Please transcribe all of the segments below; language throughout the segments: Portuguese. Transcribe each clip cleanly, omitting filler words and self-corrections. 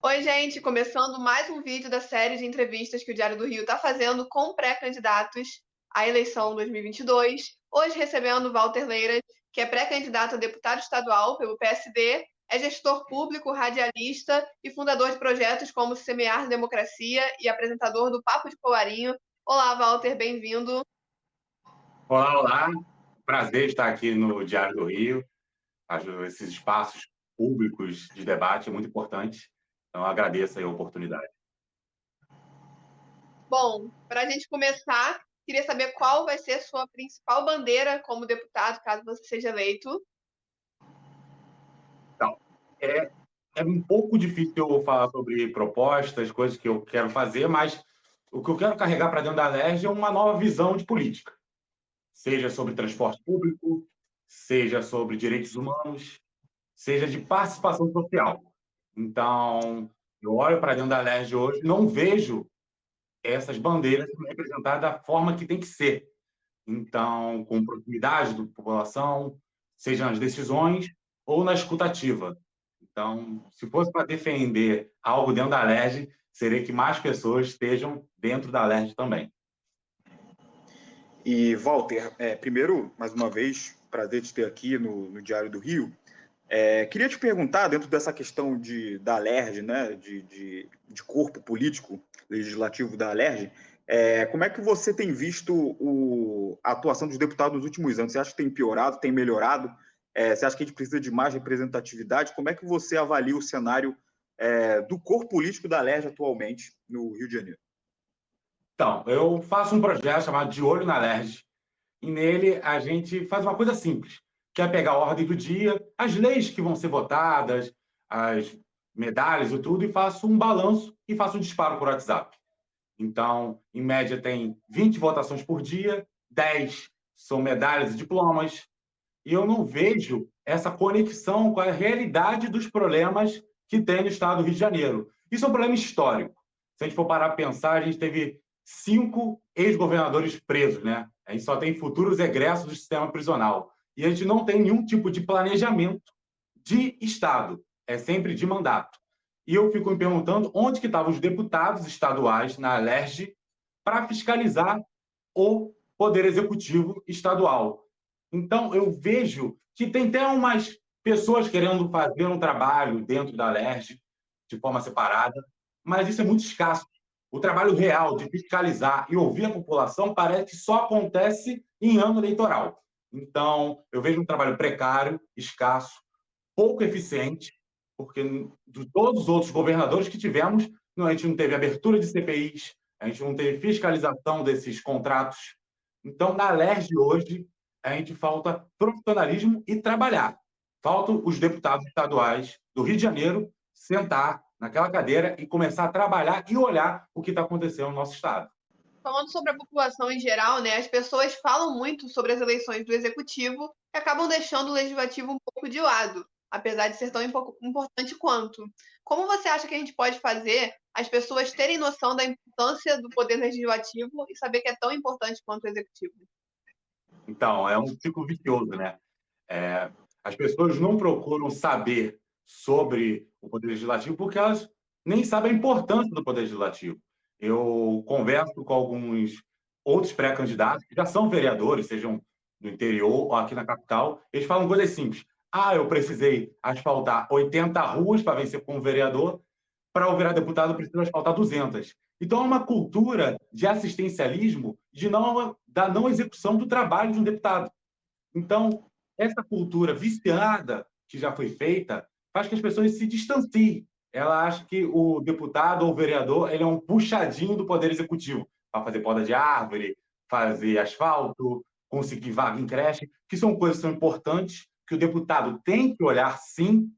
Oi, gente, começando mais um vídeo da série de entrevistas que o Diário do Rio está fazendo com pré-candidatos à eleição 2022. Hoje recebendo Walter Leiras, que é pré-candidato a deputado estadual pelo PSD, é gestor público, radialista e fundador de projetos como Semear Democracia e apresentador do Papo de Colarinho. Olá, Walter, bem-vindo. Olá, olá. Prazer estar aqui no Diário do Rio. Esses espaços públicos de debate é muito importante. Então, agradeço aí a oportunidade. Bom, para a gente começar, queria saber qual vai ser a sua principal bandeira como deputado, caso você seja eleito. Então, é, é um pouco difícil eu falar sobre propostas, coisas que eu quero fazer, mas o que eu quero carregar para dentro da LERJ é uma nova visão de política, seja sobre transporte público, seja sobre direitos humanos, seja de participação social. Então, eu olho para dentro da LERJ hoje, não vejo essas bandeiras são representadas da forma que tem que ser. Então, com proximidade da população, seja nas decisões ou na escutativa. Então, se fosse para defender algo dentro da LERJ, seria que mais pessoas estejam dentro da LERJ também. E, Walter, primeiro, mais uma vez, prazer te ter aqui no Diário do Rio. Queria te perguntar, dentro dessa questão da LERJ, né, de corpo político legislativo da LERJ, como é que você tem visto a atuação dos deputados nos últimos anos? Você acha que tem piorado, tem melhorado? Você acha que a gente precisa de mais representatividade? Como é que você avalia o cenário do corpo político da LERJ atualmente no Rio de Janeiro? Então, eu faço um projeto chamado De Olho na LERJ, e nele a gente faz uma coisa simples, que é pegar a ordem do dia, as leis que vão ser votadas, as medalhas e tudo, e faço um balanço e faço um disparo por WhatsApp. Então, em média, tem 20 votações por dia, 10 são medalhas e diplomas, e eu não vejo essa conexão com a realidade dos problemas que tem no estado do Rio de Janeiro. Isso é um problema histórico. Se a gente for parar para pensar, a gente teve 5 ex-governadores presos, né? A gente só tem futuros egressos do sistema prisional. E a gente não tem nenhum tipo de planejamento de Estado. É sempre de mandato. E eu fico me perguntando onde que estavam os deputados estaduais na LERJ para fiscalizar o Poder Executivo estadual. Então, eu vejo que tem até umas pessoas querendo fazer um trabalho dentro da LERJ de forma separada, mas isso é muito escasso. O trabalho real de fiscalizar e ouvir a população parece que só acontece em ano eleitoral. Então, eu vejo um trabalho precário, escasso, pouco eficiente, porque de todos os outros governadores que tivemos, a gente não teve abertura de CPIs, a gente não teve fiscalização desses contratos. Então, na LERJ hoje, a gente falta profissionalismo e trabalhar. Faltam os deputados estaduais do Rio de Janeiro sentar naquela cadeira e começar a trabalhar e olhar o que está acontecendo no nosso estado. Falando sobre a população em geral, né, as pessoas falam muito sobre as eleições do executivo e acabam deixando o legislativo um pouco de lado, apesar de ser tão importante quanto. Como você acha que a gente pode fazer as pessoas terem noção da importância do poder legislativo e saber que é tão importante quanto o executivo? Então, é um ciclo vicioso, né? As pessoas não procuram saber sobre o Poder Legislativo porque elas nem sabem a importância do Poder Legislativo. Eu converso com alguns outros pré-candidatos que já são vereadores, sejam no interior ou aqui na capital, eles falam coisas simples. Ah, eu precisei asfaltar 80 ruas para vencer como vereador, para eu virar deputado eu preciso asfaltar 200. Então, é uma cultura de assistencialismo da não execução do trabalho de um deputado. Então, essa cultura viciada que já foi feita faz que as pessoas se distanciem. Ela acha que o deputado ou o vereador ele é um puxadinho do poder executivo para fazer poda de árvore, fazer asfalto, conseguir vaga em creche, que são coisas que são importantes, que o deputado tem que olhar sim,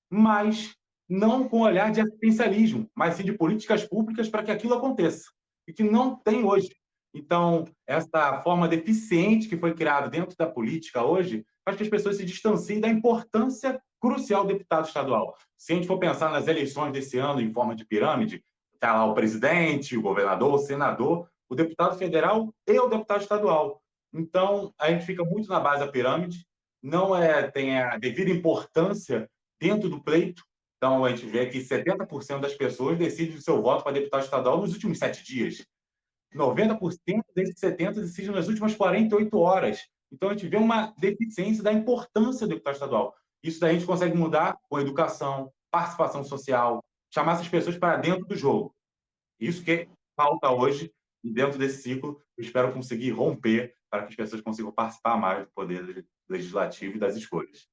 mas não com olhar de assistencialismo, mas sim de políticas públicas para que aquilo aconteça, e que não tem hoje. Então, essa forma deficiente que foi criada dentro da política hoje faz que as pessoas se distanciem da importância crucial do deputado estadual. Se a gente for pensar nas eleições desse ano em forma de pirâmide, está lá o presidente, o governador, o senador, o deputado federal e o deputado estadual. Então, a gente fica muito na base da pirâmide, não tem a devida importância dentro do pleito, Então, a gente vê que 70% das pessoas decidem o seu voto para deputado estadual nos últimos 7 dias. 90% desses 70% decidem nas últimas 48 horas. Então, a gente vê uma deficiência da importância do deputado estadual. Isso daí a gente consegue mudar com educação, participação social, chamar essas pessoas para dentro do jogo. Isso que falta hoje, e dentro desse ciclo, eu espero conseguir romper para que as pessoas consigam participar mais do poder legislativo e das escolhas.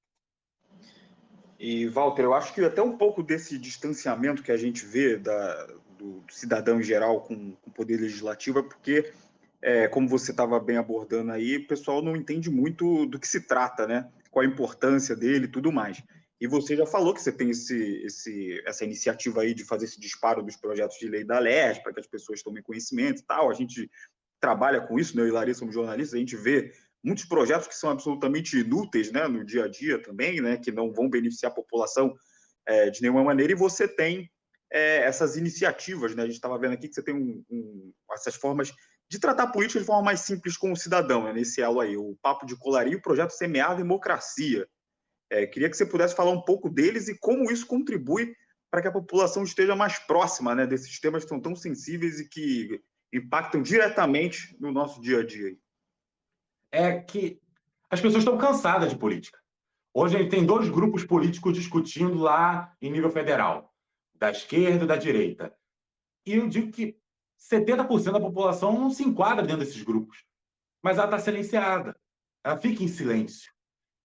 E, Walter, eu acho que até um pouco desse distanciamento que a gente vê do cidadão em geral com o poder legislativo é porque, como você estava bem abordando aí, o pessoal não entende muito do que se trata, né? Qual a importância dele e tudo mais. E você já falou que você tem essa iniciativa aí de fazer esse disparo dos projetos de lei da LERJ, para que as pessoas tomem conhecimento e tal. A gente trabalha com isso, né? Eu e Larissa somos jornalistas, a gente vê muitos projetos que são absolutamente inúteis, né, no dia a dia também, né, que não vão beneficiar a população de nenhuma maneira, e você tem essas iniciativas, né, a gente estava vendo aqui que você tem essas formas de tratar a política de forma mais simples com o cidadão, né, nesse elo aí, o Papo de Colarinho e o projeto Semear Democracia. Queria que você pudesse falar um pouco deles e como isso contribui para que a população esteja mais próxima, né, desses temas que são tão sensíveis e que impactam diretamente no nosso dia a dia. É que as pessoas estão cansadas de política. Hoje a gente tem 2 grupos políticos discutindo lá em nível federal, da esquerda e da direita. E eu digo que 70% da população não se enquadra dentro desses grupos, mas ela está silenciada, ela fica em silêncio.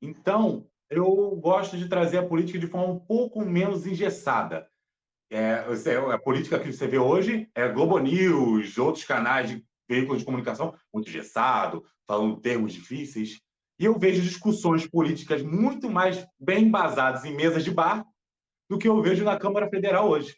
Então, eu gosto de trazer a política de forma um pouco menos engessada. A política que você vê hoje é Globo News, outros canais de veículos de comunicação muito engessado, falando termos difíceis. E eu vejo discussões políticas muito mais bem embasadas em mesas de bar do que eu vejo na Câmara Federal hoje.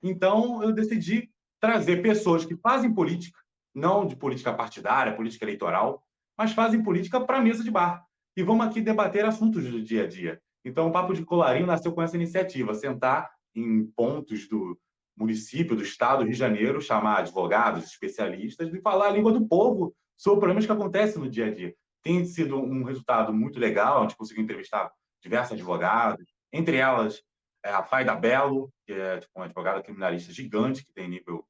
Então, eu decidi trazer pessoas que fazem política, não de política partidária, política eleitoral, mas fazem política para a mesa de bar. E vamos aqui debater assuntos do dia a dia. Então, o Papo de Colarinho nasceu com essa iniciativa, sentar em pontos do município, do estado do Rio de Janeiro, chamar advogados, especialistas e falar a língua do povo sobre problemas que acontecem no dia a dia. Tem sido um resultado muito legal, a gente conseguiu entrevistar diversos advogados, entre elas a Faida Bello, que é uma advogada criminalista gigante, que tem nível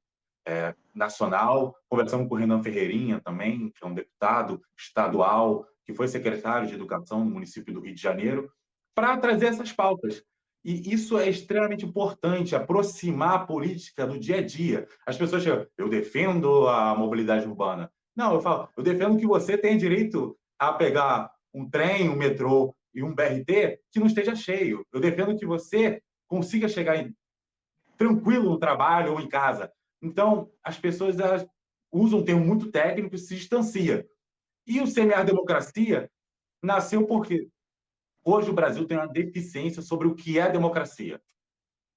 nacional. Conversamos com o Renan Ferreirinha também, que é um deputado estadual, que foi secretário de Educação no município do Rio de Janeiro, para trazer essas pautas. E isso é extremamente importante, aproximar a política do dia a dia. As pessoas chegam, eu defendo a mobilidade urbana. Não, eu falo, eu defendo que você tenha direito a pegar um trem, um metrô e um BRT que não esteja cheio. Eu defendo que você consiga chegar tranquilo no trabalho ou em casa. Então, as pessoas usam um termo muito técnico e se distancia. E o Semear Democracia nasceu porque hoje o Brasil tem uma deficiência sobre o que é democracia,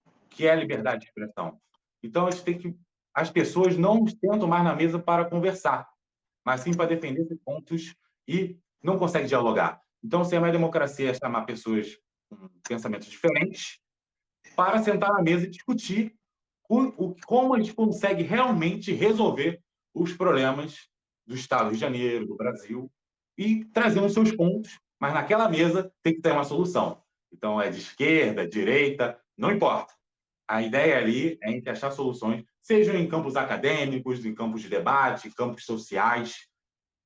o que é liberdade de expressão. Então, a gente tem que... As pessoas não sentam mais na mesa para conversar, mas sim para defender esses pontos e não conseguem dialogar. Então, o Semear Democracia é chamar pessoas com pensamentos diferentes para sentar na mesa e discutir como a gente consegue realmente resolver os problemas do Estado do Rio de Janeiro, do Brasil, e trazendo os seus pontos, mas naquela mesa tem que ter uma solução. Então, é de esquerda, direita, não importa. A ideia ali é a gente achar soluções, sejam em campos acadêmicos, em campos de debate, campos sociais,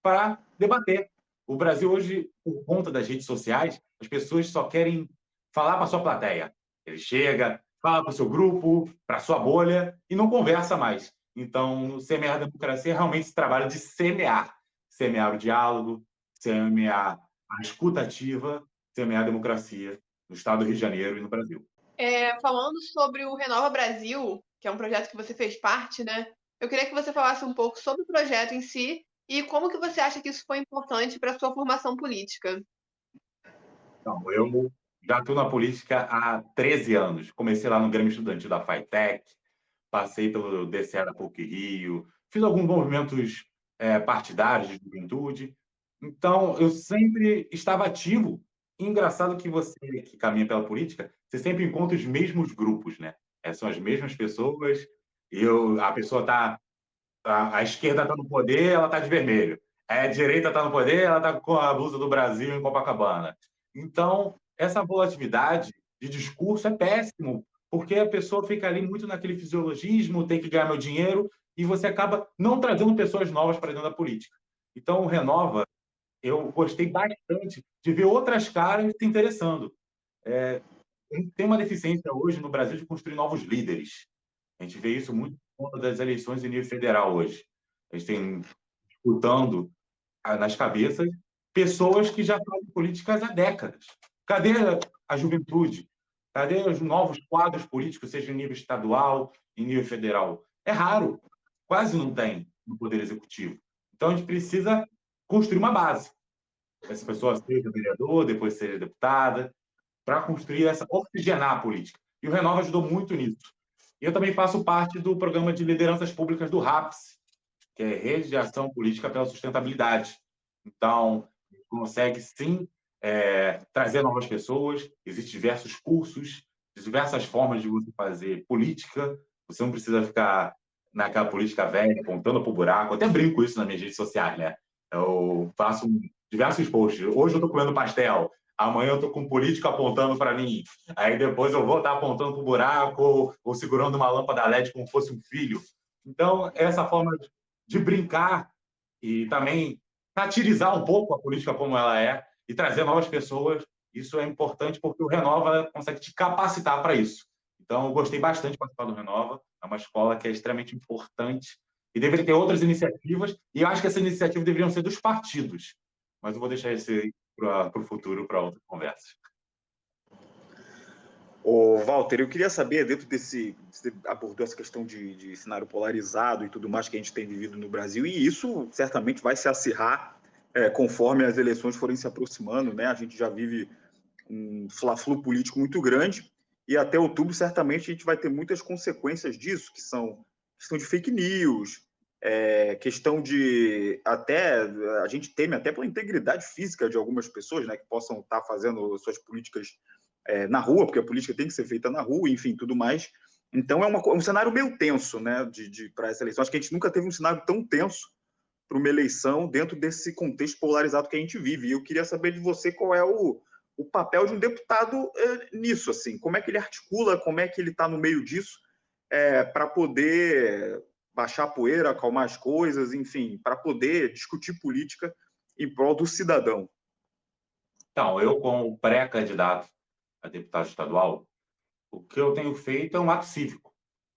para debater. O Brasil hoje, por conta das redes sociais, as pessoas só querem falar para a sua plateia. Ele chega, fala para o seu grupo, para a sua bolha, e não conversa mais. Então, no Semear Democracia, realmente se trabalha de semear. Semear o diálogo, semear a escuta ativa, semear a democracia no estado do Rio de Janeiro e no Brasil. Falando sobre o Renova Brasil, que é um projeto que você fez parte, né? Eu queria que você falasse um pouco sobre o projeto em si e como que você acha que isso foi importante para a sua formação política. Então, eu já estou na política há 13 anos. Comecei lá no Grêmio Estudantil da FATEC, passei pelo DCE da PUC-Rio, fiz alguns movimentos partidários de juventude. Então, eu sempre estava ativo. E engraçado que você, que caminha pela política, você sempre encontra os mesmos grupos, né? São as mesmas pessoas. A pessoa está... A esquerda está no poder, ela está de vermelho. A direita está no poder, ela está com a blusa do Brasil em Copacabana. Então, essa volatilidade de discurso é péssimo, porque a pessoa fica ali muito naquele fisiologismo, tem que ganhar meu dinheiro, e você acaba não trazendo pessoas novas para dentro da política. Então, o Renova, eu gostei bastante de ver outras caras se interessando. Tem uma deficiência hoje no Brasil de construir novos líderes. A gente vê isso muito por conta das eleições em nível federal hoje. A gente tem disputando nas cabeças pessoas que já fazem políticas há décadas. Cadê a juventude? Cadê os novos quadros políticos, seja em nível estadual, em nível federal? É raro, quase não tem no Poder Executivo. Então, a gente precisa construir uma base. Essa pessoa seja vereador, depois seja deputada, para construir oxigenar a política. E o Renova ajudou muito nisso. Eu também faço parte do programa de lideranças públicas do RAPS, que é Rede de Ação Política pela Sustentabilidade. Então, consegue, sim, trazer novas pessoas. Existem diversos cursos, diversas formas de você fazer política. Você não precisa ficar naquela política velha, apontando para o buraco. Eu até brinco isso nas minhas redes sociais, né? Eu faço diversos posts. Hoje eu estou comendo pastel, amanhã eu estou com um político apontando para mim. Aí depois eu vou estar apontando para o buraco ou segurando uma lâmpada LED como fosse um filho. Então, essa forma de brincar e também satirizar um pouco a política como ela é e trazer novas pessoas, isso é importante porque o Renova consegue te capacitar para isso. Então, eu gostei bastante de participar do Renova, é uma escola que é extremamente importante e deveria ter outras iniciativas, e eu acho que essas iniciativas deveriam ser dos partidos, mas eu vou deixar isso aí para o futuro, para outras conversas. Ô, Walter, eu queria saber, dentro desse, você abordou essa questão de cenário polarizado e tudo mais que a gente tem vivido no Brasil, e isso certamente vai se acirrar conforme as eleições forem se aproximando, né? A gente já vive um fla-flu político muito grande, e até outubro certamente a gente vai ter muitas consequências disso, que são questão de fake news, questão de até, a gente teme até pela integridade física de algumas pessoas, né, que possam estar fazendo suas políticas na rua, porque a política tem que ser feita na rua, enfim, tudo mais. Então, um cenário meio tenso, né, para essa eleição. Acho que a gente nunca teve um cenário tão tenso para uma eleição dentro desse contexto polarizado que a gente vive. E eu queria saber de você qual é o papel de um deputado nisso, assim. Como é que ele articula, como é que ele está no meio disso, para poder baixar a poeira, acalmar as coisas, enfim, para poder discutir política em prol do cidadão. Então, eu, como pré-candidato a deputado estadual, o que eu tenho feito é um ato cívico.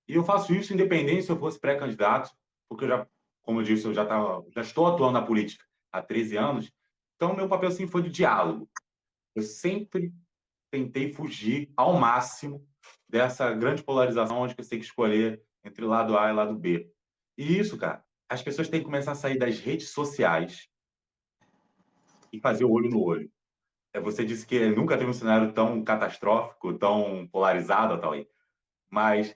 E eu faço isso independente se eu fosse pré-candidato, porque eu já, como eu disse, já estou atuando na política há 13 anos. Então, meu papel sempre foi de diálogo. Eu sempre tentei fugir ao máximo dessa grande polarização onde você tem que escolher entre lado A e lado B. E isso, cara, as pessoas têm que começar a sair das redes sociais e fazer o olho no olho. Você disse que nunca teve um cenário tão catastrófico, tão polarizado, Tauí. Mas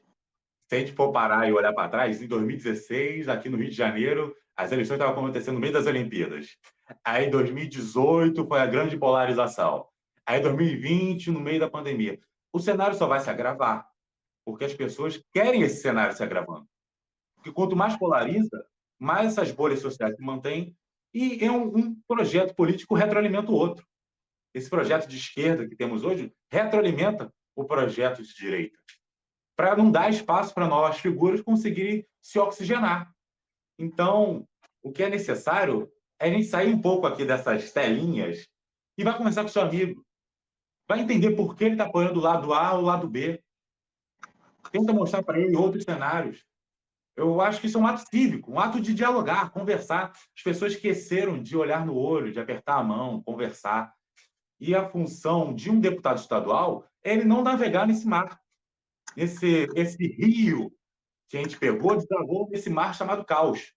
se a gente for parar e olhar para trás, em 2016, aqui no Rio de Janeiro, as eleições estavam acontecendo no meio das Olimpíadas. Aí, em 2018, foi a grande polarização. Aí, em 2020, no meio da pandemia. O cenário só vai se agravar, porque as pessoas querem esse cenário se agravando. Porque quanto mais polariza, mais essas bolhas sociais se mantêm e um projeto político retroalimenta o outro. Esse projeto de esquerda que temos hoje retroalimenta o projeto de direita, para não dar espaço para novas figuras conseguirem se oxigenar. Então, o que é necessário é a gente sair um pouco aqui dessas telinhas e vai conversar com seu amigo. Vai entender por que ele está apoiando o lado A ou o lado B. Tenta mostrar para ele outros cenários. Eu acho que isso é um ato cívico, um ato de dialogar, conversar. As pessoas esqueceram de olhar no olho, de apertar a mão, conversar. E a função de um deputado estadual é ele não navegar nesse mar. Esse rio que a gente pegou desagou nesse mar chamado caos.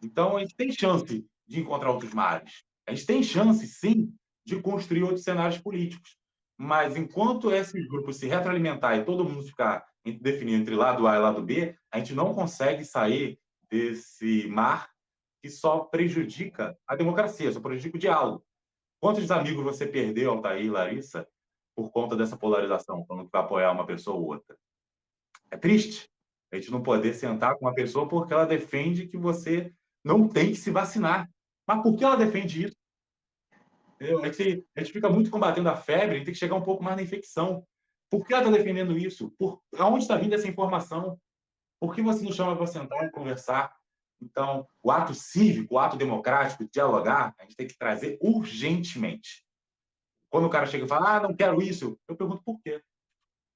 Então, a gente tem chance de encontrar outros mares. A gente tem chance, sim, de construir outros cenários políticos. Mas, enquanto esses grupos se retroalimentar e todo mundo ficar definindo entre lado A e lado B, a gente não consegue sair desse mar que só prejudica a democracia, só prejudica o diálogo. Quantos amigos você perdeu, Altair e Larissa, por conta dessa polarização, quando vai apoiar uma pessoa ou outra? É triste a gente não poder sentar com uma pessoa porque ela defende que você não tem que se vacinar. Mas por que ela defende isso? A gente fica muito combatendo a febre, a gente tem que chegar um pouco mais na infecção. Por que ela está defendendo isso? Aonde está vindo essa informação? Por que você não chama para sentar e conversar? Então, o ato cívico, o ato democrático, de dialogar, a gente tem que trazer urgentemente. Quando o cara chega e fala, não quero isso, eu pergunto por quê,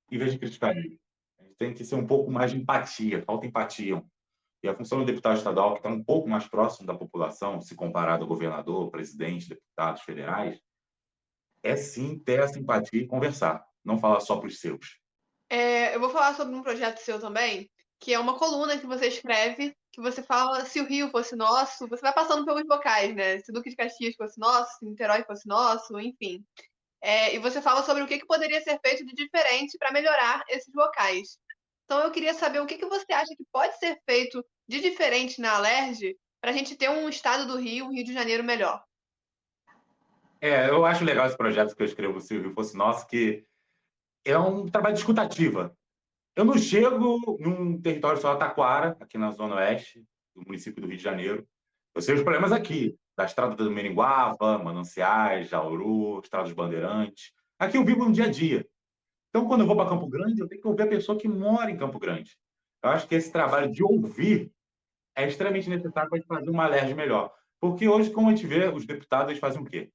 em vez de criticar ele. A gente tem que ser um pouco mais de empatia, falta empatia. E a função do deputado estadual, que está um pouco mais próximo da população, se comparado ao governador, presidente, deputados federais, é sim ter essa empatia e conversar, não falar só para os seus. Eu vou falar sobre um projeto seu também, que é uma coluna que você escreve, que você fala se o Rio fosse nosso, você vai passando pelos locais, né? Se Duque de Caxias fosse nosso, se Niterói fosse nosso, enfim. E você fala sobre o que poderia ser feito de diferente para melhorar esses locais. Então eu queria saber o que você acha que pode ser feito de diferente na Alerj para a gente ter um estado do Rio, um Rio de Janeiro melhor. Eu acho legal esse projeto que eu escrevo, Se o Rio Fosse Nosso, que é um trabalho de escutativa. Eu não chego num território só Taquara, aqui na zona oeste do município do Rio de Janeiro. Eu sei os problemas aqui, da estrada do Meniguava, Mananciais, Jauru, Estrada dos Bandeirantes. Aqui eu vivo no dia a dia. Então, quando eu vou para Campo Grande, eu tenho que ouvir a pessoa que mora em Campo Grande. Eu acho que esse trabalho de ouvir é extremamente necessário para a gente fazer uma Alerj melhor. Porque hoje, como a gente vê, os deputados eles fazem o quê?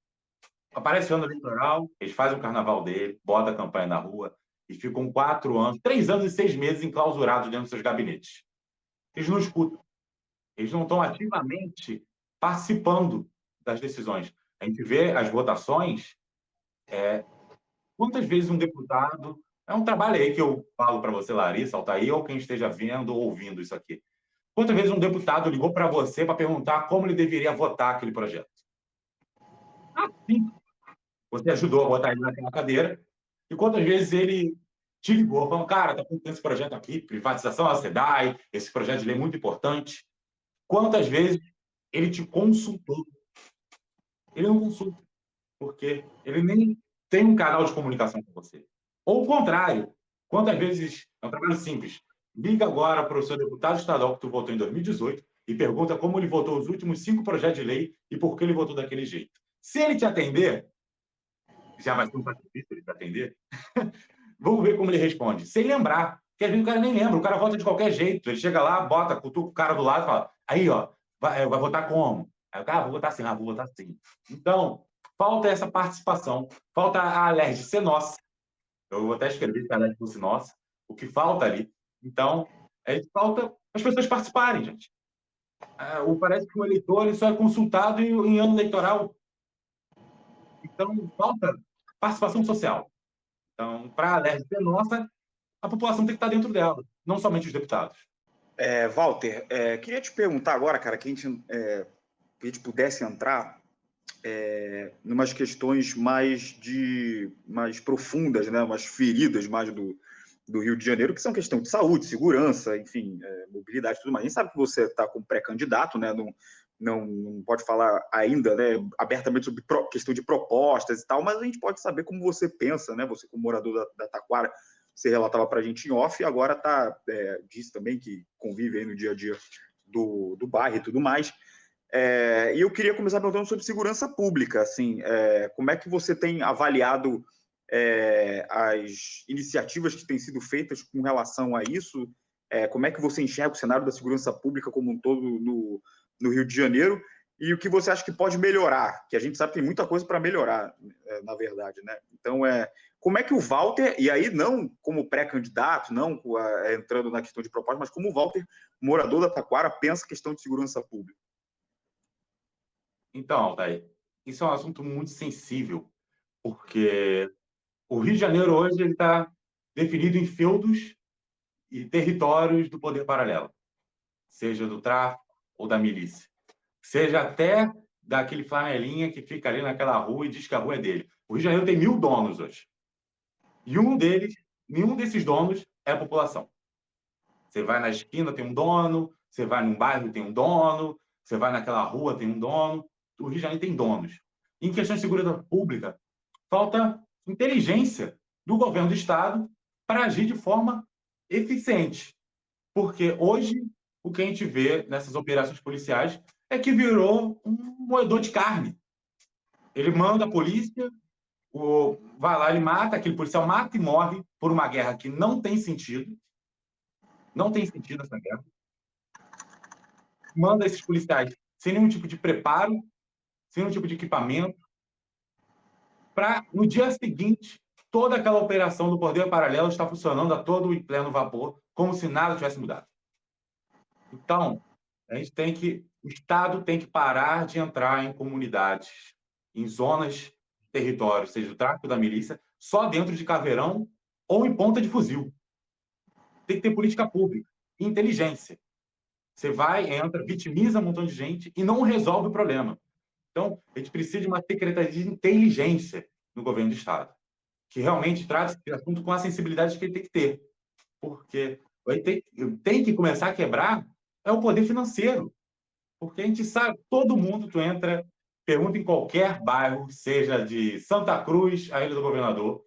Aparece o ano eleitoral, eles fazem o carnaval dele, botam a campanha na rua e ficam 4 anos, 3 anos e 6 meses enclausurados dentro dos seus gabinetes. Eles não escutam, eles não estão ativamente participando das decisões. A gente vê as votações, quantas vezes um deputado... É um trabalho aí que eu falo para você, Larissa, Altair, ou quem esteja vendo ou ouvindo isso aqui. Quantas vezes um deputado ligou para você para perguntar como ele deveria votar aquele projeto? Sim. Você ajudou a botar ele naquela cadeira. E quantas vezes ele te ligou, falando, cara, está com esse projeto aqui, privatização da SEDAI, esse projeto de lei muito importante. Quantas vezes ele te consultou? Ele não consulta, porque ele nem tem um canal de comunicação com você. Ou o contrário, quantas vezes, é um trabalho simples, liga agora para o seu deputado estadual que tu votou em 2018 e pergunta como ele votou os últimos 5 projetos de lei e por que ele votou daquele jeito. Se ele te atender, já vai ser um sacrifício ele te atender, vamos ver como ele responde. Sem lembrar, porque às vezes o cara nem lembra, o cara vota de qualquer jeito. Ele chega lá, bota, cutuca o cara do lado e fala, aí, ó, vai votar como? Aí o cara, vou votar assim, vou votar assim. Então, falta essa participação, falta a Alerj ser nossa. Eu vou até escrever que a Alerj fosse nossa, o que falta ali. Então, falta as pessoas participarem, gente. Parece que o eleitor ele só é consultado em ano eleitoral. Então, falta participação social. Então, para a Alerj ser nossa, a população tem que estar dentro dela, não somente os deputados. Walter, queria te perguntar agora, cara, que a gente pudesse entrar numas questões mais profundas, né, umas feridas mais do Rio de Janeiro, que são questão de saúde, segurança, enfim, mobilidade e tudo mais. A gente sabe que você está como pré-candidato, né, não pode falar ainda, né, abertamente sobre questão de propostas e tal, mas a gente pode saber como você pensa, né, você como morador da Taquara, você relatava para a gente em off, e agora disse também que convive aí no dia a dia do bairro e tudo mais. E eu queria começar perguntando sobre segurança pública, assim, como é que você tem avaliado as iniciativas que têm sido feitas com relação a isso? Como é que você enxerga o cenário da segurança pública como um todo no Rio de Janeiro? E o que você acha que pode melhorar? Que a gente sabe que tem muita coisa para melhorar, na verdade, né? Então, como é que o Walter, e aí não como pré-candidato, não entrando na questão de proposta, mas como o Walter, morador da Taquara, pensa a questão de segurança pública? Então, Altair, isso é um assunto muito sensível, porque o Rio de Janeiro hoje está definido em feudos e territórios do poder paralelo, seja do tráfico ou da milícia, seja até daquele flanelinha que fica ali naquela rua e diz que a rua é dele. O Rio de Janeiro tem 1.000 donos hoje. E nenhum desses donos é a população. Você vai na esquina, tem um dono, você vai num bairro, tem um dono, você vai naquela rua, tem um dono. O Rio de Janeiro tem donos. Em questão de segurança pública, falta inteligência do governo do Estado para agir de forma eficiente. Porque hoje, o que a gente vê nessas operações policiais é que virou um moedor de carne. Ele manda a polícia, vai lá, ele mata, aquele policial mata e morre, por uma guerra que não tem sentido essa guerra, manda esses policiais sem nenhum tipo de preparo, sem nenhum tipo de equipamento, para, no dia seguinte, toda aquela operação do Poder Paralelo está funcionando a todo em pleno vapor, como se nada tivesse mudado. Então, o Estado tem que parar de entrar em comunidades, em zonas, territórios, seja o tráfico da milícia, só dentro de caveirão ou em ponta de fuzil. Tem que ter política pública, inteligência. Você vai, entra, vitimiza um montão de gente e não resolve o problema. Então, a gente precisa de uma secretaria de inteligência no governo do Estado, que realmente trata esse assunto com a sensibilidade que ele tem que ter. Porque tem que começar a quebrar o poder financeiro. Porque a gente sabe, todo mundo, tu entra, pergunta em qualquer bairro, seja de Santa Cruz, a Ilha do Governador,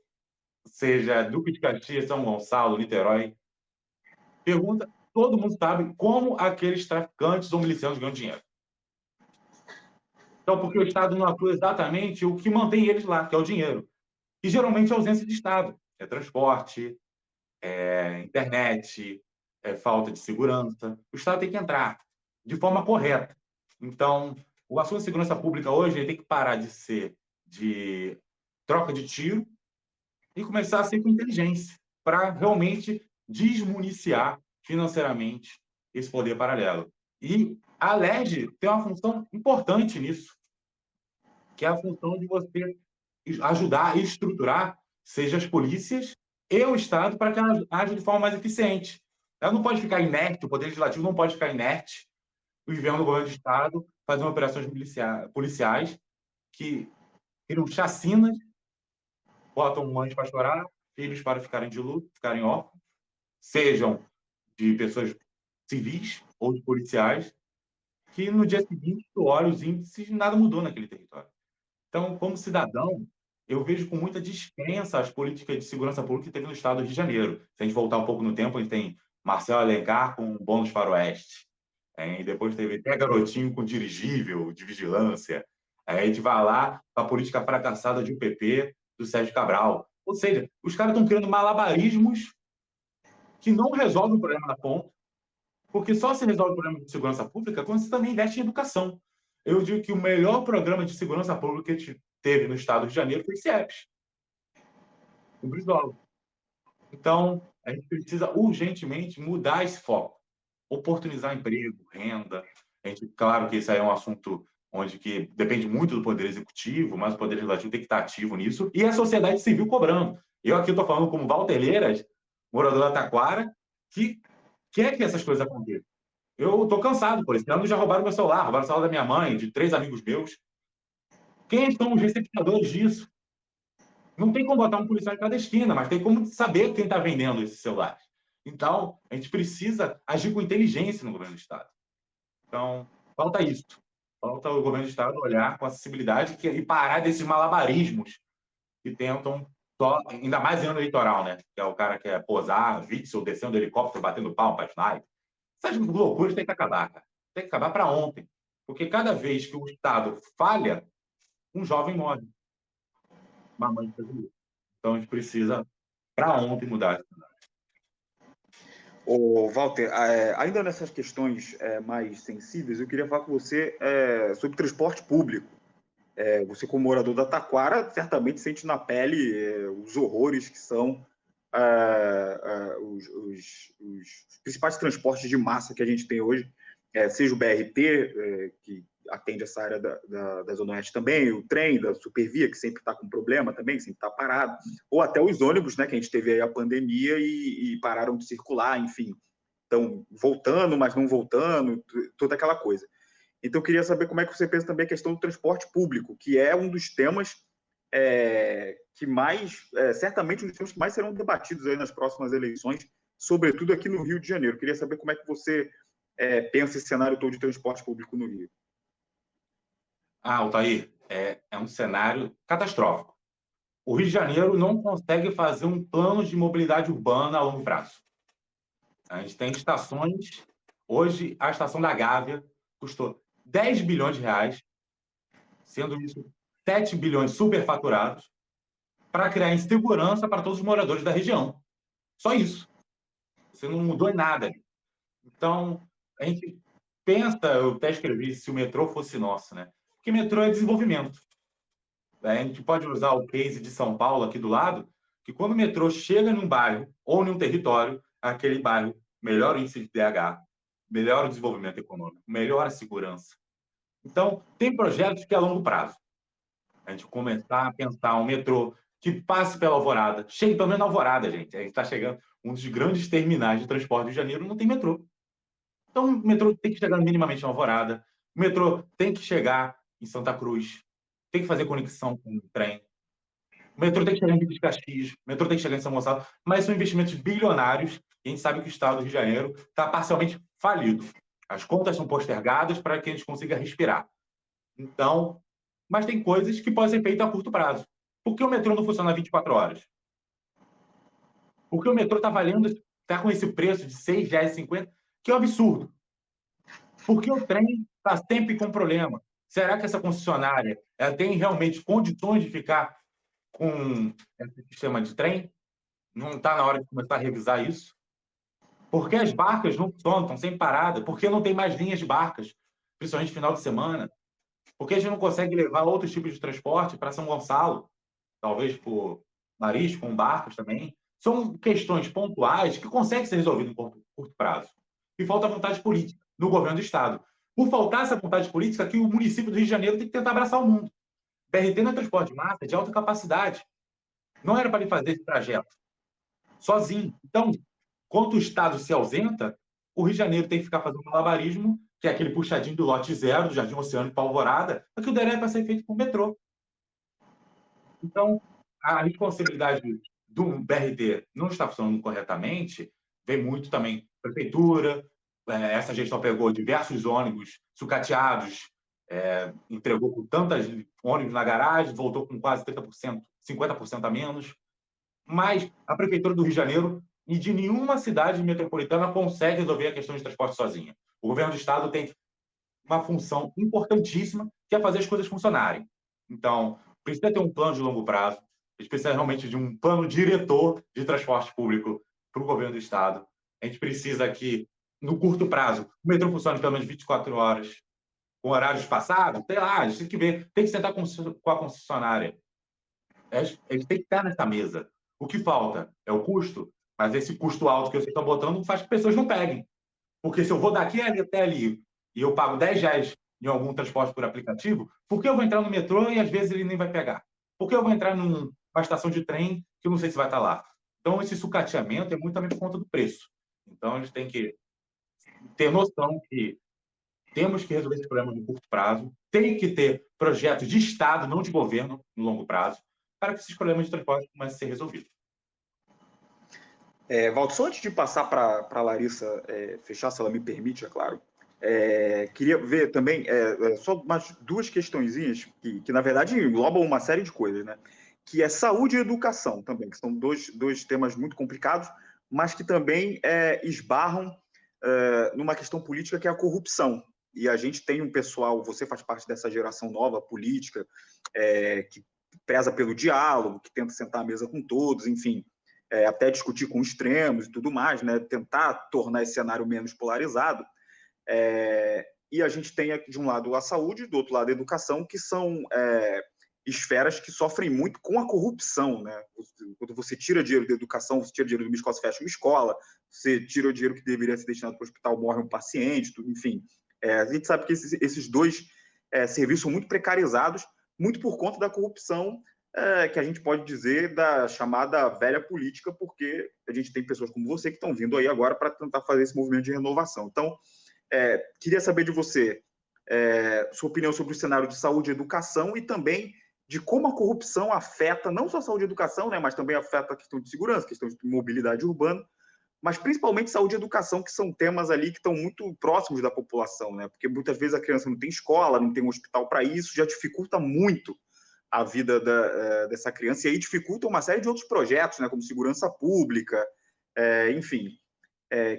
seja Duque de Caxias, São Gonçalo, Niterói, pergunta, todo mundo sabe como aqueles traficantes ou milicianos ganham dinheiro. Então, porque o Estado não atua exatamente o que mantém eles lá, que é o dinheiro. E geralmente é ausência de Estado. É transporte, é internet, é falta de segurança. O Estado tem que entrar de forma correta. Então, o assunto de segurança pública hoje ele tem que parar de ser de troca de tiro e começar a ser com inteligência, para realmente desmuniciar financeiramente esse poder paralelo. E a LERJ tem uma função importante nisso, que é a função de você ajudar a estruturar, seja as polícias e o Estado, para que ela age de forma mais eficiente. Ela não pode ficar inerte, o Poder Legislativo não pode ficar inerte, vivendo o governo do Estado, fazendo operações policiais que criam chacinas, botam mães para chorar, filhos para ficarem de luto, ficarem órfãos, sejam de pessoas civis ou de policiais, que no dia seguinte, tu olha os índices e nada mudou naquele território. Então, como cidadão, eu vejo com muita descrença as políticas de segurança pública que teve no estado do Rio de Janeiro. Se a gente voltar um pouco no tempo, a gente tem Marcelo Alencar com Bônus Faroeste. E depois teve até Garotinho com dirigível de vigilância. A gente vai lá para a política fracassada de UPP do Sérgio Cabral. Ou seja, os caras estão criando malabarismos que não resolvem o problema na ponta, porque só se resolve o problema de segurança pública quando você também investe em educação. Eu digo que o melhor programa de segurança pública que teve no estado do Rio de Janeiro foi o CIEPS, o Brizola. Então, a gente precisa urgentemente mudar esse foco, oportunizar emprego, renda. Claro que isso aí é um assunto onde que depende muito do Poder Executivo, mas o Poder Legislativo tem que estar ativo nisso, e a sociedade civil cobrando. Eu aqui estou falando como Walter Leiras, morador da Taquara, que quer que essas coisas aconteçam. Eu estou cansado, por esse ano já roubaram meu celular, roubaram o celular da minha mãe, de 3 amigos meus. Quem são os receptadores disso? Não tem como botar um policial em cada esquina, mas tem como saber quem está vendendo esses celulares. Então, a gente precisa agir com inteligência no governo do Estado. Então, falta isso. Falta o governo do Estado olhar com acessibilidade e parar desses malabarismos que tentam, ainda mais em ano eleitoral, né? Que é o cara que quer posar, Witzel descendo do helicóptero, batendo palma para sniper. Essas loucuras têm que acabar, cara. Tem que acabar para ontem. Porque cada vez que o Estado falha, um jovem morre. Uma mãe brasileira. Então, a gente precisa, para ontem, mudar isso. Ô, Walter, ainda nessas questões mais sensíveis, eu queria falar com você sobre transporte público. Você, como morador da Taquara, certamente sente na pele os horrores que são os principais transportes de massa que a gente tem hoje, seja o BRT, que atende essa área da Zona Oeste também, o trem da Supervia, que sempre está com problema também, sempre está parado, ou até os ônibus, né, que a gente teve aí a pandemia e pararam de circular, enfim, estão voltando, mas não voltando, toda aquela coisa. Então, eu queria saber como é que você pensa também a questão do transporte público, que é um dos temas que mais, certamente, um dos temas que mais serão debatidos aí nas próximas eleições, sobretudo aqui no Rio de Janeiro. Eu queria saber como é que você pensa esse cenário todo de transporte público no Rio. Altair, é um cenário catastrófico. O Rio de Janeiro não consegue fazer um plano de mobilidade urbana a longo prazo. A gente tem estações. Hoje, a estação da Gávea custou 10 bilhões de reais, sendo isso 7 bilhões superfaturados, para criar insegurança para todos os moradores da região. Só isso. Você não mudou em nada. Então, a gente pensa, eu até escrevi, se o metrô fosse nosso, né? Porque metrô é desenvolvimento. A gente pode usar o case de São Paulo aqui do lado, que quando o metrô chega num bairro ou num território, aquele bairro melhora o índice de DH, melhora o desenvolvimento econômico, melhora a segurança. Então, tem projetos que é a longo prazo. A gente começar a pensar um metrô que passe pela Alvorada. Chegue pelo menos na Alvorada, gente. A gente está chegando. Um dos grandes terminais de transporte do Rio de Janeiro não tem metrô. Então, o metrô tem que chegar minimamente na Alvorada. O metrô tem que chegar em Santa Cruz. Tem que fazer conexão com o trem. O metrô tem que chegar em Duque de Caxias. O metrô tem que chegar em São Gonçalo. Mas são investimentos bilionários. E a gente sabe que o Estado do Rio de Janeiro está parcialmente falido. As contas são postergadas para que a gente consiga respirar. Então, mas tem coisas que podem ser feitas a curto prazo. Por que o metrô não funciona 24 horas? Porque o metrô está valendo, está com esse preço de R$ 6,50, que é um absurdo. Porque o trem está sempre com problema. Será que essa concessionária ela tem realmente condições de ficar com esse sistema de trem? Não está na hora de começar a revisar isso? Porque as barcas não funcionam, estão sem parada. Porque não tem mais linhas de barcas, principalmente no final de semana. Porque a gente não consegue levar outros tipos de transporte para São Gonçalo, talvez por nariz, com barcos também. São questões pontuais que conseguem ser resolvidas em curto prazo. E falta vontade política no governo do Estado. Por faltar essa vontade política, que o município do Rio de Janeiro tem que tentar abraçar o mundo. BRT não é transporte de massa, é de alta capacidade. Não era para ele fazer esse trajeto sozinho. Então, quando o Estado se ausenta, o Rio de Janeiro tem que ficar fazendo malabarismo, que é aquele puxadinho do lote zero, do Jardim Oceânico para Alvorada, aquilo daí é para ser feito com o metrô. Então, a responsabilidade do BRT não está funcionando corretamente, vem muito também prefeitura, essa gestão pegou diversos ônibus sucateados, entregou com tantas ônibus na garagem, voltou com quase 30%, 50% a menos, mas a prefeitura do Rio de Janeiro e de nenhuma cidade metropolitana consegue resolver a questão de transporte sozinha. O governo do estado tem uma função importantíssima, que é fazer as coisas funcionarem. Então, precisa ter um plano de longo prazo, a gente precisa realmente de um plano diretor de transporte público para o governo do estado. A gente precisa que, no curto prazo, o metrô funcione pelo menos 24 horas, com horários passados, sei lá, a gente tem que ver, tem que sentar com a concessionária. Eles têm que estar nessa mesa. O que falta é o custo, mas esse custo alto que vocês estão botando faz que pessoas não peguem. Porque se eu vou daqui até ali e eu pago R$ 10 em algum transporte por aplicativo, por que eu vou entrar no metrô e às vezes ele nem vai pegar? Por que eu vou entrar numa estação de trem que eu não sei se vai estar lá? Então, esse sucateamento é muito também por conta do preço. Então, a gente tem que ter noção que temos que resolver esse problema no curto prazo, tem que ter projetos de Estado, não de governo, no longo prazo, para que esses problemas de transporte comecem a ser resolvidos. Valdo, só antes de passar para a Larissa fechar, se ela me permite, é claro, queria ver também só mais duas questõezinhas que, na verdade, englobam uma série de coisas, né? Que é saúde e educação também, que são dois temas muito complicados, mas que também esbarram numa questão política que é a corrupção. E a gente tem um pessoal, você faz parte dessa geração nova política, que preza pelo diálogo, que tenta sentar à mesa com todos, enfim, até discutir com extremos e tudo mais, né? Tentar tornar esse cenário menos polarizado. E a gente tem, de um lado, a saúde, do outro lado, a educação, que são esferas que sofrem muito com a corrupção, né? Quando você tira dinheiro da educação, você tira dinheiro de uma escola, você fecha uma escola, você tira o dinheiro que deveria ser destinado para o hospital, morre um paciente, tudo, enfim. A gente sabe que esses dois serviços são muito precarizados, muito por conta da corrupção, que a gente pode dizer da chamada velha política, porque a gente tem pessoas como você que estão vindo aí agora para tentar fazer esse movimento de renovação. Então, queria saber de você sua opinião sobre o cenário de saúde e educação e também de como a corrupção afeta não só a saúde e educação, né, mas também afeta a questão de segurança, a questão de mobilidade urbana, mas principalmente saúde e educação, que são temas ali que estão muito próximos da população, né? Porque muitas vezes a criança não tem escola, não tem um hospital para isso, já dificulta muito a vida dessa criança, e aí dificulta uma série de outros projetos, né, como segurança pública, enfim.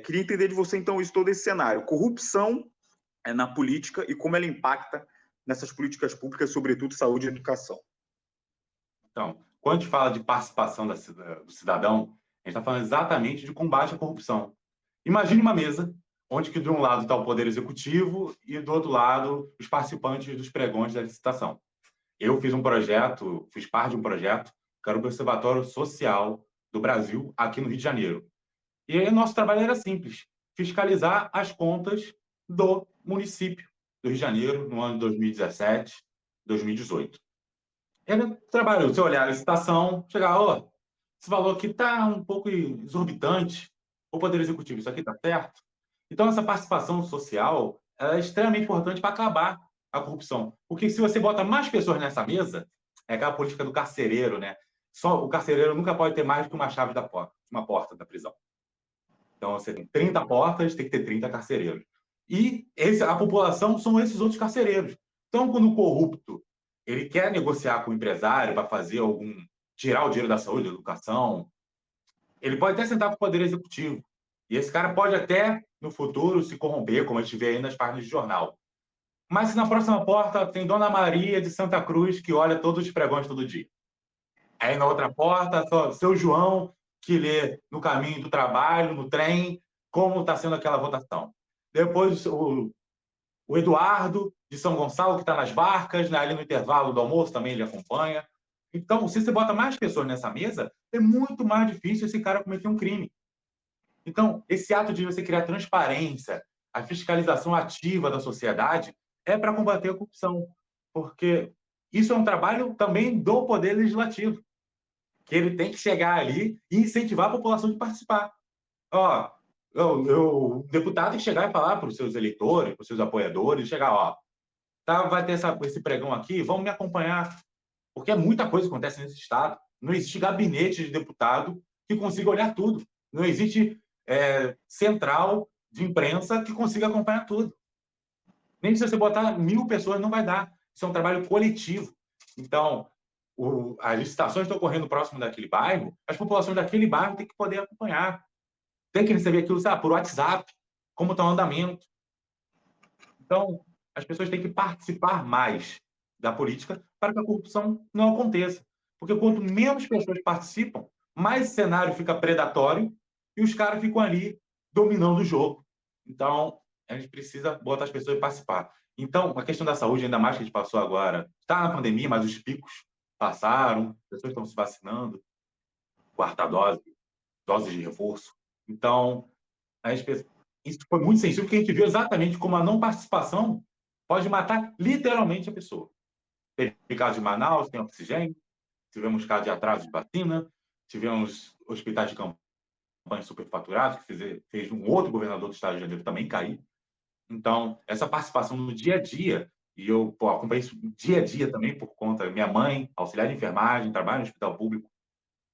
Queria entender de você, então, todo esse cenário. Corrupção na política e como ela impacta nessas políticas públicas, sobretudo saúde e educação. Então, quando a gente fala de participação do cidadão, A gente está falando exatamente de combate à corrupção. Imagine uma mesa onde que de um lado está o Poder Executivo e do outro lado os participantes dos pregões da licitação. Eu fiz parte de um projeto que era o Observatório Social do Brasil aqui no Rio de Janeiro. E aí nosso trabalho era simples, fiscalizar as contas do município do Rio de Janeiro no ano de 2017, 2018. Era trabalho, você olhar a licitação, chegar, esse valor aqui está um pouco exorbitante, o Poder Executivo, isso aqui está certo? Então, essa participação social é extremamente importante para acabar a corrupção. Porque se você bota mais pessoas nessa mesa, é aquela política do carcereiro, né? Só o carcereiro nunca pode ter mais do que uma chave da porta, uma porta da prisão. Então, você tem 30 portas, tem que ter 30 carcereiros. E a população são esses outros carcereiros. Então, quando o corrupto ele quer negociar com o empresário para fazer tirar o dinheiro da saúde, da educação, ele pode até sentar com o Poder Executivo. E esse cara pode até, no futuro, se corromper, como a gente vê aí nas páginas de jornal. Mas se na próxima porta tem Dona Maria de Santa Cruz, que olha todos os pregões todo dia. Aí na outra porta, seu João, que lê no caminho do trabalho, no trem, como está sendo aquela votação. Depois o Eduardo, de São Gonçalo, que está nas barcas, né, ali no intervalo do almoço também ele acompanha. Então, se você bota mais pessoas nessa mesa, é muito mais difícil esse cara cometer um crime. Então, esse ato de você criar transparência, a fiscalização ativa da sociedade, é para combater a corrupção. Porque isso é um trabalho também do Poder Legislativo, que ele tem que chegar ali e incentivar a população de participar. O deputado tem que chegar e falar para os seus eleitores, para os seus apoiadores, chegar, vai ter esse pregão aqui, vamos me acompanhar. Porque é muita coisa que acontece nesse Estado. Não existe gabinete de deputado que consiga olhar tudo. Não existe central de imprensa que consiga acompanhar tudo. Nem se você botar 1.000 pessoas, não vai dar. Isso é um trabalho coletivo. Então, as licitações estão ocorrendo próximo daquele bairro, as populações daquele bairro têm que poder acompanhar. Tem que receber aquilo, sabe, por WhatsApp, como está o andamento. Então, as pessoas têm que participar mais da política para que a corrupção não aconteça. Porque quanto menos pessoas participam, mais o cenário fica predatório e os caras ficam ali dominando o jogo. Então, a gente precisa botar as pessoas para participar. Então, a questão da saúde, ainda mais que a gente passou agora, está na pandemia, mas os picos passaram, as pessoas estão se vacinando, quarta dose, doses de reforço. Então, isso foi muito sensível, porque a gente viu exatamente como a não participação pode matar literalmente a pessoa. Teve caso de Manaus, tem oxigênio, tivemos caso de atraso de vacina, tivemos hospitais de campanha superfaturados, que fez um outro governador do estado de Janeiro também cair. Então, essa participação no dia a dia, e eu acompanhei isso dia a dia também por conta da minha mãe, auxiliar de enfermagem, trabalha no hospital público,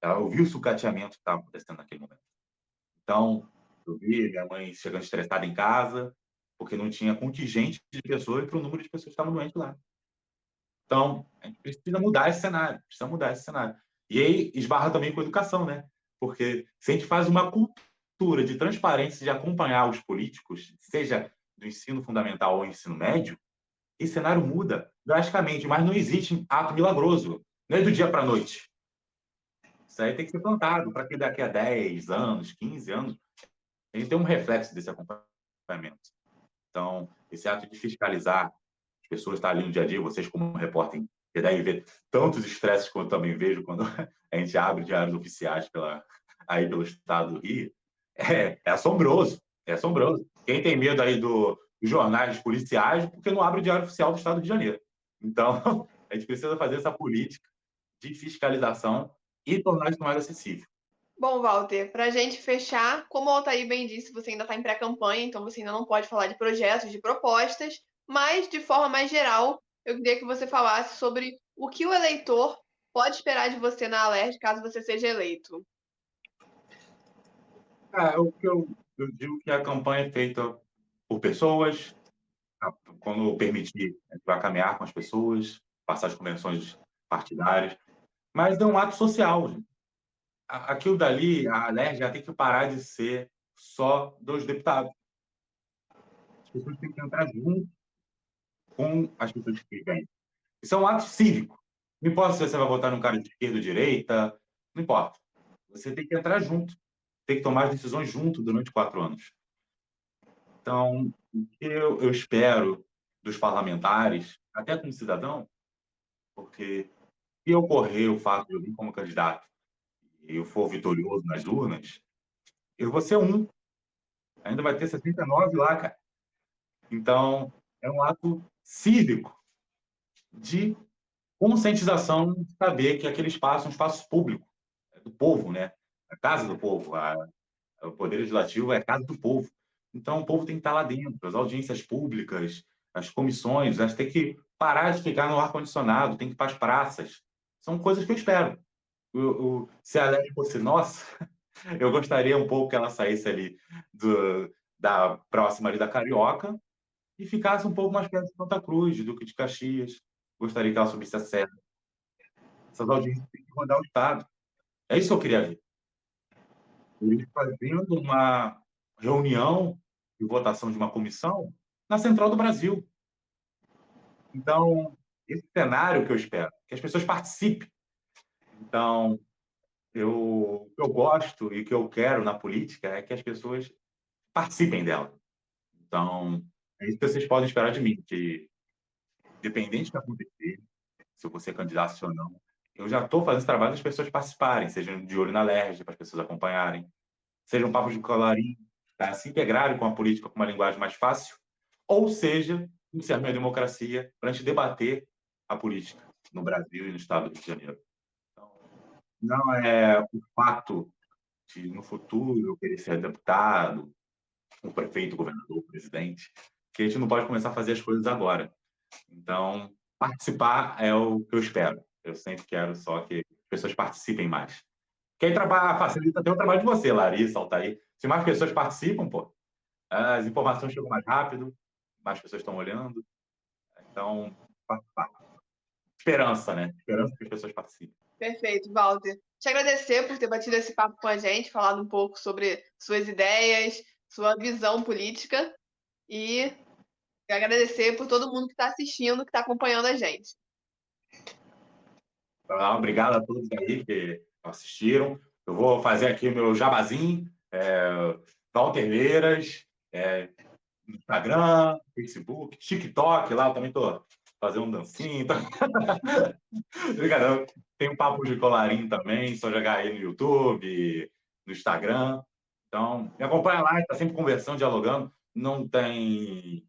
ela ouviu o sucateamento que estava acontecendo naquele momento. Então, eu vi minha mãe chegando estressada em casa, porque não tinha contingente de pessoas para o número de pessoas que estavam doentes lá. Então, a gente precisa mudar esse cenário, E aí esbarra também com a educação, né? Porque se a gente faz uma cultura de transparência, de acompanhar os políticos, seja do ensino fundamental ou ensino médio, esse cenário muda drasticamente, mas não existe ato milagroso, não é do dia para a noite. Isso aí tem que ser plantado para que daqui a 10 anos, 15 anos, a gente tenha um reflexo desse acompanhamento. Então, esse ato de fiscalizar as pessoas estar ali no dia a dia, vocês como repórter, que devem ver tantos estresses quanto eu também vejo quando a gente abre diários oficiais aí pelo estado do Rio, é assombroso, é assombroso. Quem tem medo aí dos jornais policiais, porque não abre o diário oficial do estado do Rio de Janeiro. Então, a gente precisa fazer essa política de fiscalização e tornar isso mais acessível. Bom, Walter, para a gente fechar, como o Altair bem disse, você ainda está em pré-campanha, então você ainda não pode falar de projetos, de propostas, mas de forma mais geral, eu queria que você falasse sobre o que o eleitor pode esperar de você na Alerj caso você seja eleito. O que eu digo que a campanha é feita por pessoas, quando permitir, a gente vai caminhar com as pessoas, passar as convenções partidárias, mas é um ato social, gente. Aquilo dali, a Alerj já tem que parar de ser só dos deputados. As pessoas têm que entrar junto com as pessoas que vêm. Isso é um ato cívico. Não importa se você vai votar num cara de esquerda ou direita, não importa. Você tem que entrar junto, tem que tomar as decisões junto durante 4 anos. Então, o que eu espero dos parlamentares, até como cidadão, porque se ocorrer o fato de eu vir como candidato e eu for vitorioso nas urnas, eu vou ser um. Ainda vai ter 69 lá, cara. Então, é um ato cívico de conscientização, de saber que aquele espaço é um espaço público, é do povo, né? A casa do povo, o Poder Legislativo é a casa do povo. Então, o povo tem que estar lá dentro, as audiências públicas, as comissões, elas têm que parar de ficar no ar-condicionado, tem que ir para as praças. São coisas que eu espero. Se a lei fosse nossa, eu gostaria um pouco que ela saísse ali da próxima ali da Carioca e ficasse um pouco mais perto de Santa Cruz, de Duque de Caxias. Gostaria que ela subisse a serra. Essas audiências têm que rodar o Estado. É isso que eu queria ver. Eles fazendo uma reunião de votação de uma comissão na Central do Brasil. Então, esse cenário que eu espero, que as pessoas participem. Então, o que eu gosto e o que eu quero na política é que as pessoas participem dela. Então, é isso que vocês podem esperar de mim, que, independente do que acontecer, se eu vou ser candidato ou não, eu já estou fazendo esse trabalho das pessoas participarem, sejam de olho na LERJ, para as pessoas acompanharem, sejam papos de colarinho, tá? Se integrarem com a política com uma linguagem mais fácil, ou seja, iniciar minha democracia para a gente debater a política no Brasil e no estado do Rio de Janeiro. Então, não é o fato de, no futuro, eu querer ser deputado, o prefeito, o governador, o presidente, que a gente não pode começar a fazer as coisas agora. Então, participar é o que eu espero. Eu sempre quero só que as pessoas participem mais. Que aí facilita até o trabalho de você, Larissa, Altair. Se mais pessoas participam, pô, as informações chegam mais rápido, mais pessoas estão olhando. Então, participar. Esperança, né? Esperança que as pessoas participem. Perfeito, Walter. Te agradecer por ter batido esse papo com a gente, falado um pouco sobre suas ideias, sua visão política e agradecer por todo mundo que está assistindo, que está acompanhando a gente. Obrigado a todos aí que assistiram. Eu vou fazer aqui o meu jabazinho, Walter Leiras, no Instagram, Facebook, TikTok, lá eu também estou fazendo um dancinho. Então... Obrigado. Tem um papo de colarinho também, só jogar aí no YouTube, no Instagram. Então, me acompanha lá, está sempre conversando, dialogando. Não tem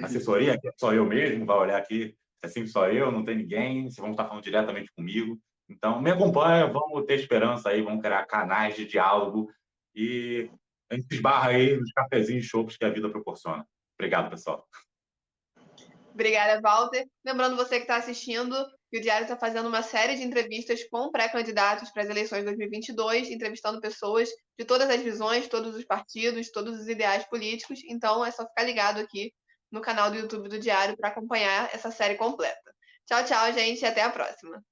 assessoria, aqui é só eu mesmo, vai olhar aqui, é sempre só eu, não tem ninguém, vocês vão estar falando diretamente comigo. Então, me acompanha, vamos ter esperança aí, vamos criar canais de diálogo e a gente esbarra aí nos cafezinhos e chopps que a vida proporciona. Obrigado, pessoal. Obrigada, Walter. Lembrando você que está assistindo que o Diário está fazendo uma série de entrevistas com pré-candidatos para as eleições de 2022, entrevistando pessoas de todas as visões, todos os partidos, todos os ideais políticos. Então, é só ficar ligado aqui no canal do YouTube do Diário para acompanhar essa série completa. Tchau, tchau, gente, e até a próxima.